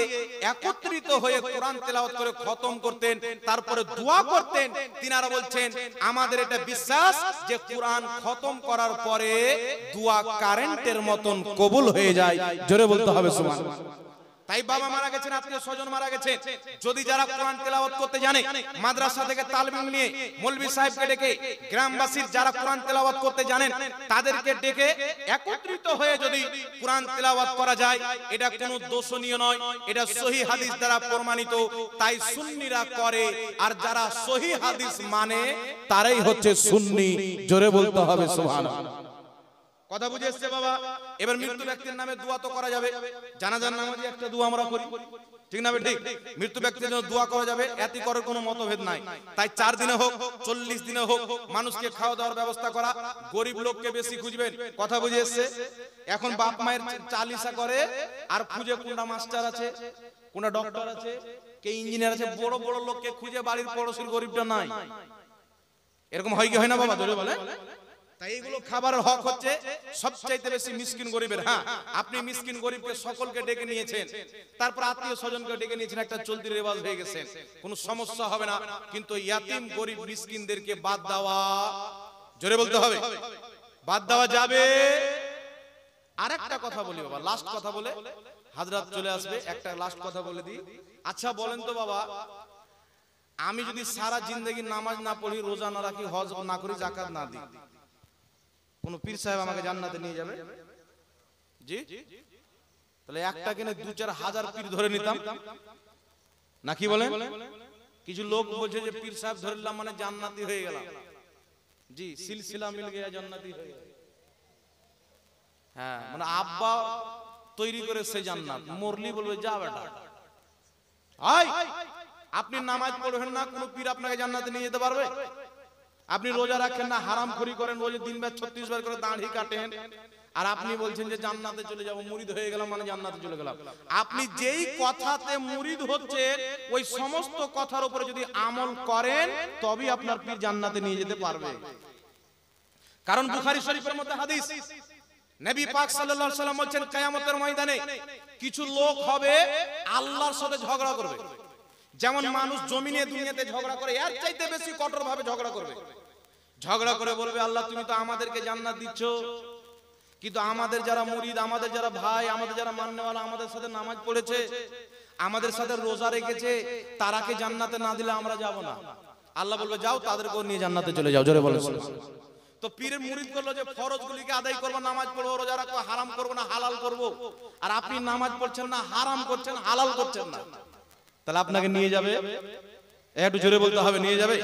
[SPEAKER 1] একত্রিত হয়ে কোরআন তেলাওয়াত করে খতম করতেন, তারপরে দোয়া করতেন। তিনারা বলছেন আমাদের এটা বিশ্বাস যে কোরআন খতম করার পরে দোয়া কারেন্টের মতন কবুল হয়ে যায়। জোরে বলতে হবে সুবহানাল্লাহ। তাই বাবা মারা গেছেন, আত্মীয় স্বজন মারা গেছে, যদি যারা কোরআন তেলাওয়াত করতে জানে মাদ্রাসা থেকে তালিম নিয়ে মৌলভী সাহেবকে ডেকে গ্রামবাসীর যারা কোরআন তেলাওয়াত করতে জানেন তাদেরকে ডেকে একত্রিত হয়ে যদি কোরআন তেলাওয়াত করা যায় এটা কোনো দোষণীয় নয়, এটা সহিহ হাদিস দ্বারা প্রমাণিত। তাই সুন্নিরা করে, আর যারা সহিহ হাদিস মানে তারাই হচ্ছে সুন্নি। জোরে বলতে হবে সুবহানাল্লাহ। কথা বুঝে এসছে বাবা? এবার মৃত্যু ব্যক্তির নামে দোয়া তো করা যাবে, জানাজার নামাজে একটা দোয়া আমরা করি, ঠিক না? ঠিক, মৃত্যু ব্যক্তির জন্য দোয়া করা যাবে, এতে করার কোনো মতভেদ নাই। তাই 4 দিনে হোক 40 দিনে হোক মানুষকে খাওয়া দাওয়ার ব্যবস্থা করা, গরিব লোককে বেশি খুঁজবেন। কথা বুঝে এসছে? এখন বাপ মায়ের চালিসা করে আর খুঁজে কোনটা মাস্টার আছে, কোনটা ডক্টর আছে, কে ইঞ্জিনিয়ার আছে, বড় বড় লোককে খুঁজে বাড়ির পড়োশির গরিবটা নাই। এরকম হয় কি হয় না বাবা? ধরে বলে। তাই এগুলো খাবারের হক হচ্ছে সবচাইতে বেশি মিসকিন গরিবের। হ্যাঁ, আপনি মিসকিন গরিবকে সকলকে ডেকে নিয়েছেন, তারপর আত্মীয় স্বজনকে ডেকে নিয়েছেন, একটা চলতি রেওয়াজ হয়ে গেছে, কোনো সমস্যা হবে না। কিন্তু ইয়াতিম গরিব মিসকিনদেরকে বাদ দেওয়া, জোরে বলতে হবে, বাদ দেওয়া যাবে। আরেকটা কথা বলি বাবা, লাস্ট কথা বলে হযরত চলে আসবে, একটা লাস্ট কথা বলে দিই। আচ্ছা বলেন তো বাবা, আমি যদি সারা জিন্দেগি নামাজ না পড়ি, রোজা না রাখি, হজ না করি, যাকাত না দিই, কোন পীর সাহেব আমাকে জান্নাতে নিয়ে যাবে? জি? তাহলে একটা কিনে 2-4 হাজার পীর ধরে নিতাম না, কি বলেন? কিছু লোক বলছে যে পীর সাহেব ধরলাম মানে জান্নাতি হয়ে গেলাম। জি, সিলসিলা মিল গয়া, জান্নাতি হয়ে গেল। হ্যাঁ, মানে আব্বা তৈরি করে সে জান্নাত, মরলি বলবে যা বেটা। আপনি নামাজ পড়বেন না, কোন পীর আপনাকে জান্নাতে নিয়ে যেতে পারবে? আপনি রোজা রাখেন না, হারামখোরি করেন, রোজে দিনবার 36 বার করে দাড়ি কাটেন, আর আপনি বলছেন যে জান্নাতে চলে যাব, মুরিদ হয়ে গেলাম মানে জান্নাতে চলে গেলাম। আপনি যেই কথাতে মুরিদ হচ্ছেন ওই সমস্ত কথার উপরে যদি আমল করেন তবেই আপনার পীর জান্নাতে নিয়ে যেতে পারবে। কারণ বুখারী শরীফের মধ্যে হাদিস, নবী পাক সাল্লাল্লাহু আলাইহি ওয়াসাল্লাম বলেন কিয়ামতের ময়দানে কিছু লোক হবে আল্লাহর সাথে ঝগড়া করবে। যেমন মানুষ জমিনে দুনিয়াতে ঝগড়া করে, এর চাইতে বেশি কঠোর ভাবে ঝগড়া করবে। ঝগড়া করে বলবে আল্লাহ তুমি তো আমাদেরকে জান্নাত দিচ্ছ, কিন্তু আমাদের যারা মুরিদ, আমাদের যারা ভাই, আমাদের যারা মান্যওয়ালা, আমাদের সাথে নামাজ পড়েছে, আমাদের সাথে রোজা রেখেছে, তারাকে জান্নাতে না দিলে আমরা যাব না। আল্লাহ বলবে যাও তাদেরকেও নিয়ে জান্নাতে চলে যাও, জোরে বলেন সুবহানাল্লাহ। তো পীরের মুরিদ করলো যে ফরজগুলিকে আদায় করবো, নামাজ পড়বো, রোজা রাখবো, হারাম করবো না হালাল করবো, আর আপনি নামাজ পড়ছেন না, হারাম করছেন, হালাল করছেন না, তাহলে আপনাকে নিয়ে যাবে, একটু জোরে বলতে হবে, নিয়ে যাবে।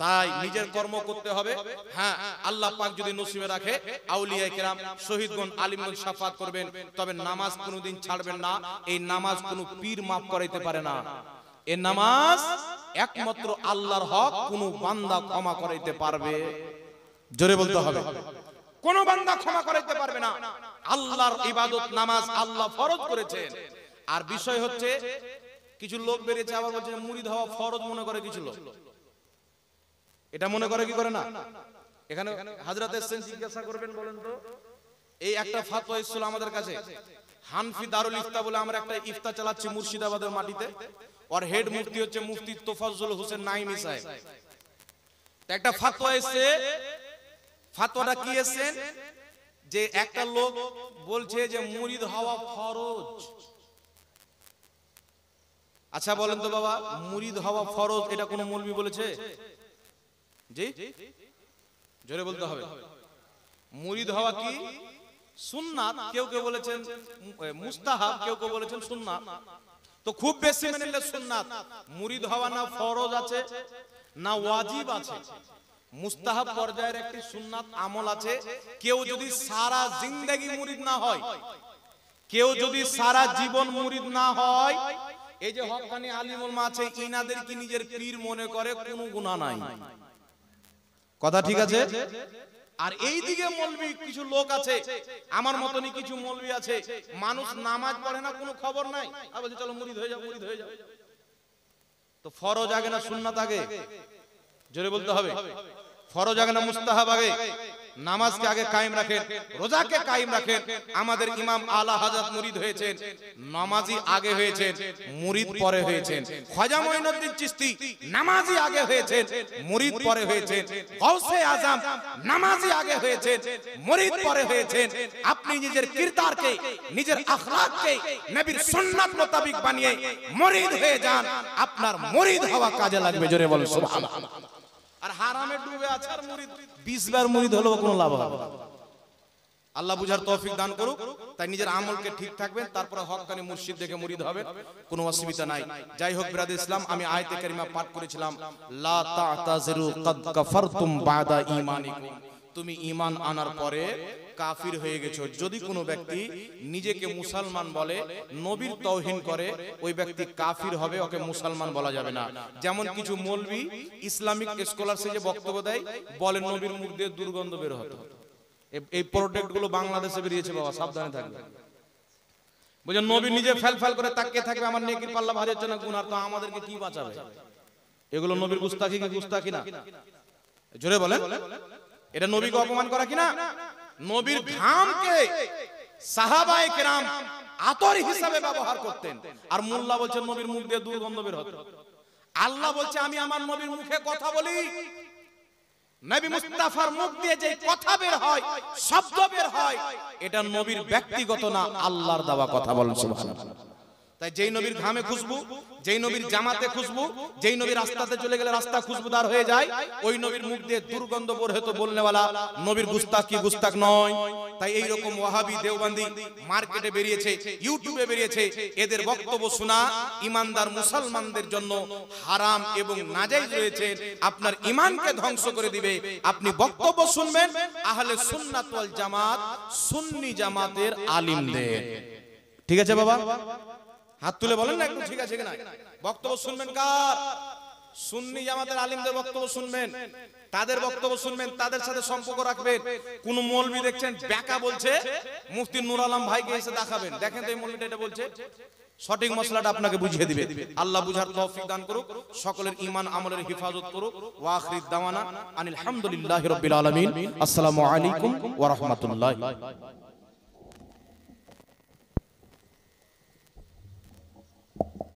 [SPEAKER 1] তাই নিজের কর্ম করতে হবে। হ্যাঁ, আল্লাহ পাক যদি নসিবে রাখে আউলিয়া কেরাম, শহীদগণ, আলিমগণ শাফাত করবেন, তবে নামাজ কোনোদিন ছাড়বেন না। এই নামাজ কোনো পীর মাফ করাইতে পারে না। এই নামাজ একমাত্র আল্লাহর হক, কোনো বান্দা ক্ষমা করাইতে পারবে, জোরে বলতে হবে, কোন বান্দা ক্ষমা করাইতে পারবে না। আল্লাহর ইবাদত নামাজ আল্লাহ ফরজ করেছেন। আর বিষয় হচ্ছে কিছু লোক বেরিয়েছে আবার বলছে মুরিদ হওয়া ফরজ মনে করে কিছু লোক, এটা মনে করে কি করে না। এখানে হযরত এসেন, জিজ্ঞাসা করবেন, বলেন তো এই একটা ফতোয়া এসেছিল আমাদের কাছে, হানফি দারুল ইফতা বলে আমরা একটা ইফতা চালাচ্ছি মুর্শিদাবাদের মাটিতে, আর হেড মুফতি হচ্ছে মুফতি তোফাজ্জল হোসেন নাইমি সাহেব। একটা ফতোয়া এসেছে, ফতোয়াটা কি এসেছে যে একটা লোক বলছে যে মুরিদ হওয়া ফরজ। আচ্ছা বলেন তো বাবা, মুরিদ হওয়া ফরজ এটা কোন মৌলবি বলেছে? জি, জোরে বলতে হবে। মুরিদ হওয়া কি সুন্নাত, কেউ কেউ বলেছেন মুস্তাহাব, কেউ কেউ বলেছেন সুন্নাত। তো খুব বেশি মেনে নিলে সুন্নাত। মুরিদ হওয়া না ফরজ আছে না ওয়াজিব আছে, মুস্তাহাব পর্যায়ের একটি সুন্নাত আমল আছে। কেউ যদি সারা জিন্দেগি মুরিদ না হয়, কেউ যদি সারা জীবন মুরিদ না হয়, এই যে হক্কানি আলিম উলামা আছে, ইনাদের কি নিজের পীর মনে করে, কোনো গুনাহ নাই। কথা ঠিক আছে? আর এই দিকে মৌলবি কিছু লোক আছে, আমার মতনই কিছু মৌলবি আছে, মানুষ নামাজ পড়ে না, কোনো খবর নাই, আর বলছে চলো মুরিদ হয়ে যাও, মুরিদ হয়ে যাও। তো ফরজ আগে না সুন্নাত আগে? জোরে বলতে হবে। ফরজ আগে না মুস্তাহাব আগে? নামাজকে আগে কায়েম রাখেন, রোজাকে কায়েম রাখেন। আমাদের ইমাম আলা হযরত মুরিদ হয়েছেন, নামাজি আগে হয়েছেন, মুরিদ পরে হয়েছেন। খাজা মঈনুদ্দিন চিশতি নামাজি আগে হয়েছেন, মুরিদ পরে হয়েছেন। গাউসে আজম নামাজি আগে হয়েছেন, মুরিদ পরে হয়েছেন। আপনি নিজের কিরদারকে, নিজের আখলাককে নবীর সুন্নাত মোতাবেক বানিয়ে মুরিদ হয়ে যান, আপনার মুরিদ হওয়া কাজে লাগবে, জোরে বলেন সুবহানাল্লাহ। আর হারামে ডুবে আছে আর মুরিদ 20 বার মুরিদ হলেও কোনো লাভ হবে না। আল্লাহ বুঝার তৌফিক দান করুক। তাই নিজের আমলকে ঠিক থাকবেন, তারপরে হক্কানি মুর্শিদ দেখে মুরিদ হবেন, কোনো অসুবিধা নাই। যাই হোক বিরাদর ইসলাম, আমি আয়াতে কারিমা পাঠ করেছিলাম, লা তা'তাযিরু কাদ কাফারতুম বাদা ঈমানিকুম। তুমি ঈমান আনার পরে কাফির হয়ে গেছো। যদি কোনো ব্যক্তি নিজেকে মুসলমান বলে, নবীর তাওহীন করে, ওই ব্যক্তি কাফির হবে, ওকে মুসলমান বলা যাবে না। যেমন কিছু মৌলবি ইসলামিক স্কলারশিপ যে বক্তব্য দেয়, বলে নবীর মুখ দিয়ে দুর্গন্ধ বের হতো। এই প্রোডাক্ট গুলো বাংলাদেশে বেরিয়েছে বাবা, সাবধানে থাকবে। বুঝে নবী নিজে ফেল করে তাকিয়ে থাকবে, আমার নেকির পাল্লা ভারী হচ্ছে না, গুনাহ, তো আমাদেরকে কি বাঁচাবে? এগুলো নবীর গুস্তাখি কি গুস্তাখি না? জোরে বলেন, এটা নবীকে অপমান করা কিনা? নবীর ঘামকে সাহাবায়ে কেরাম আতর হিসাবে ব্যবহার করতেন, আর মোল্লা বলছেন নবীর মুখ দিয়ে দুর্গন্ধ বের হতো। আল্লাহ বলছে আমি আমার নবীর মুখে কথা বলি, নবী মুস্তাফার মুখ দিয়ে যে কথা বের হয়, শব্দ বের হয়, এটা নবীর ব্যক্তিগত না, আল্লাহর দেওয়া কথা। বলেন সুবহানাল্লাহ। তাই যেই নবীর ঘামে খুশবু, যেই নবীর জামাতে খুশবু, যেই নবীর রাস্তাতে চলে গেলে রাস্তা খুশবুদার হয়ে যায়, ওই নবীর মুখ দিয়ে দুর্গন্ধ বের হতো বলনেওয়ালা নবীর গুস্তাখ কি গুস্তাখ নয়। তাই এই রকম ওয়াহাবি দেওবন্দি মার্কেটে বেরিয়েছে, ইউটিউবে বেরিয়েছে, এদের বক্তব্য শোনা ইমানদার মুসলমানদের জন্য হারাম এবং নাজায়েজ রয়েছে, আপনার ঈমানকে ধ্বংস করে দিবে। আপনি বক্তব্য শুনবেন আহলে সুন্নাত ওয়াল জামাত, সুন্নি জামাতের আলিমদের। ঠিক আছে বাবা, হাত তুলে বলেন না একটু ঠিক আছে কিনা। বক্তব্য শুনবেন কার? সুন্নি জামাতের আলিমদের বক্তব্য শুনবেন, তাদের বক্তব্য শুনবেন, তাদের সাথে সম্পর্ক রাখবেন। কোন মৌলবি দেখছেন ব্যাকা বলছে, মুফতি নূর আলম ভাইকে এসে দেখাবেন, দেখেন তো এই মৌলবিটা এটা বলছে, সঠিক মশলাটা আপনাকে বুঝিয়ে দিবে। আল্লাহ বুঝার তৌফিক দান করুক, সকলের ঈমান আমলের হেফাজত করুক। ওয়া আখির দাওয়ানা আনিল হামদুলিল্লাহি রাব্বিল আলামিন। আসসালামু আলাইকুম ওয়া রাহমাতুল্লাহ।